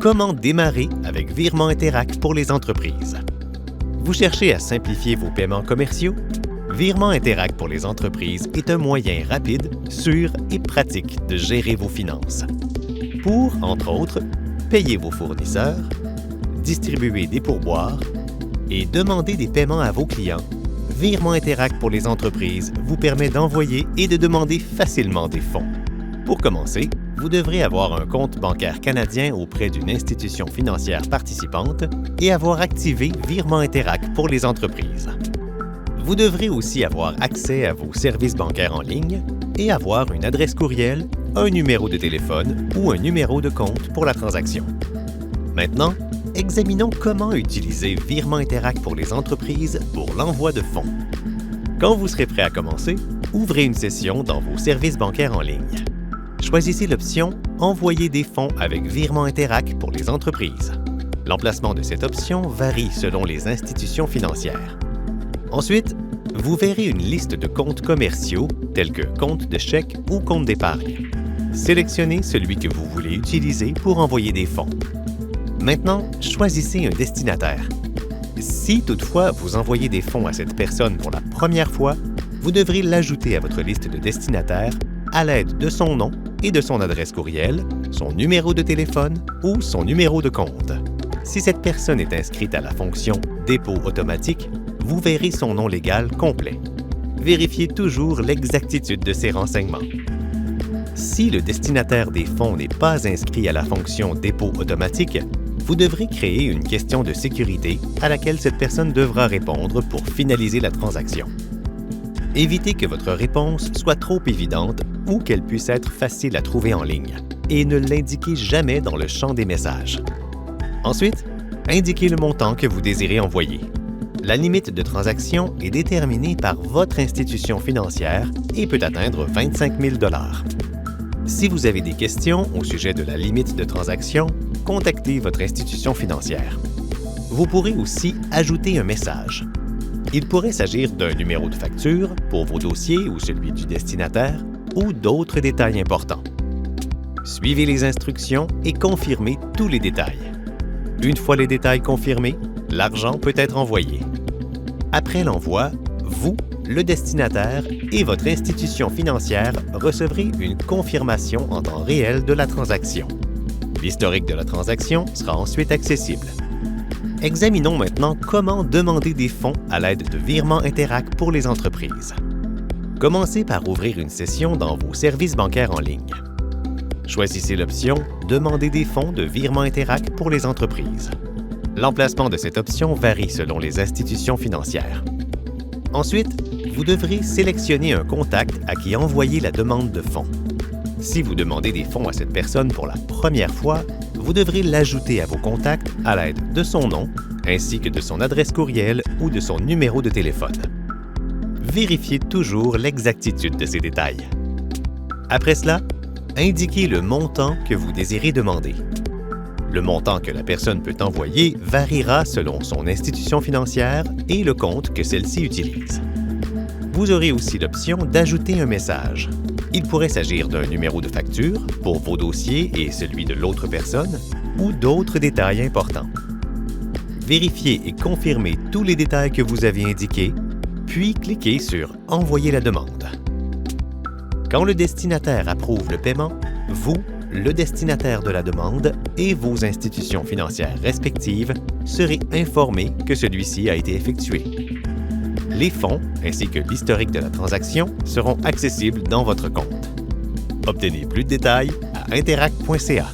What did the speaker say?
Comment démarrer avec Virement Interac pour les entreprises? Vous cherchez à simplifier vos paiements commerciaux? Virement Interac pour les entreprises est un moyen rapide, sûr et pratique de gérer vos finances. Pour, entre autres, payer vos fournisseurs, distribuer des pourboires et demander des paiements à vos clients, Virement Interac pour les entreprises vous permet d'envoyer et de demander facilement des fonds. Pour commencer, vous devrez avoir un compte bancaire canadien auprès d'une institution financière participante et avoir activé Virement Interac pour les entreprises. Vous devrez aussi avoir accès à vos services bancaires en ligne et avoir une adresse courriel, un numéro de téléphone ou un numéro de compte pour la transaction. Maintenant, examinons comment utiliser Virement Interac pour les entreprises pour l'envoi de fonds. Quand vous serez prêt à commencer, ouvrez une session dans vos services bancaires en ligne. Choisissez l'option « Envoyer des fonds avec Virement Interac pour les entreprises ». L'emplacement de cette option varie selon les institutions financières. Ensuite, vous verrez une liste de comptes commerciaux tels que compte de chèque ou compte d'épargne. Sélectionnez celui que vous voulez utiliser pour envoyer des fonds. Maintenant, choisissez un destinataire. Si toutefois vous envoyez des fonds à cette personne pour la première fois, vous devrez l'ajouter à votre liste de destinataires à l'aide de son nom et de son adresse courriel, son numéro de téléphone ou son numéro de compte. Si cette personne est inscrite à la fonction « Dépôt automatique », vous verrez son nom légal complet. Vérifiez toujours l'exactitude de ces renseignements. Si le destinataire des fonds n'est pas inscrit à la fonction « Dépôt automatique », vous devrez créer une question de sécurité à laquelle cette personne devra répondre pour finaliser la transaction. Évitez que votre réponse soit trop évidente ou qu'elle puisse être facile à trouver en ligne et ne l'indiquez jamais dans le champ des messages. Ensuite, indiquez le montant que vous désirez envoyer. La limite de transaction est déterminée par votre institution financière et peut atteindre 25 000 $. Si vous avez des questions au sujet de la limite de transaction, contactez votre institution financière. Vous pourrez aussi ajouter un message. Il pourrait s'agir d'un numéro de facture pour vos dossiers ou celui du destinataire ou d'autres détails importants. Suivez les instructions et confirmez tous les détails. Une fois les détails confirmés, l'argent peut être envoyé. Après l'envoi, vous, le destinataire et votre institution financière recevrez une confirmation en temps réel de la transaction. L'historique de la transaction sera ensuite accessible. Examinons maintenant comment demander des fonds à l'aide de Virement Interac pour les entreprises. Commencez par ouvrir une session dans vos services bancaires en ligne. Choisissez l'option « Demander des fonds de Virement Interac pour les entreprises ». L'emplacement de cette option varie selon les institutions financières. Ensuite, vous devrez sélectionner un contact à qui envoyer la demande de fonds. Si vous demandez des fonds à cette personne pour la première fois, vous devrez l'ajouter à vos contacts à l'aide de son nom, ainsi que de son adresse courriel ou de son numéro de téléphone. Vérifiez toujours l'exactitude de ces détails. Après cela, indiquez le montant que vous désirez demander. Le montant que la personne peut envoyer variera selon son institution financière et le compte que celle-ci utilise. Vous aurez aussi l'option d'ajouter un message. Il pourrait s'agir d'un numéro de facture pour vos dossiers et celui de l'autre personne ou d'autres détails importants. Vérifiez et confirmez tous les détails que vous avez indiqués, puis cliquez sur « Envoyer la demande ». Quand le destinataire approuve le paiement, vous, le destinataire de la demande et vos institutions financières respectives serez informés que celui-ci a été effectué. Les fonds, ainsi que l'historique de la transaction, seront accessibles dans votre compte. Obtenez plus de détails à interac.ca.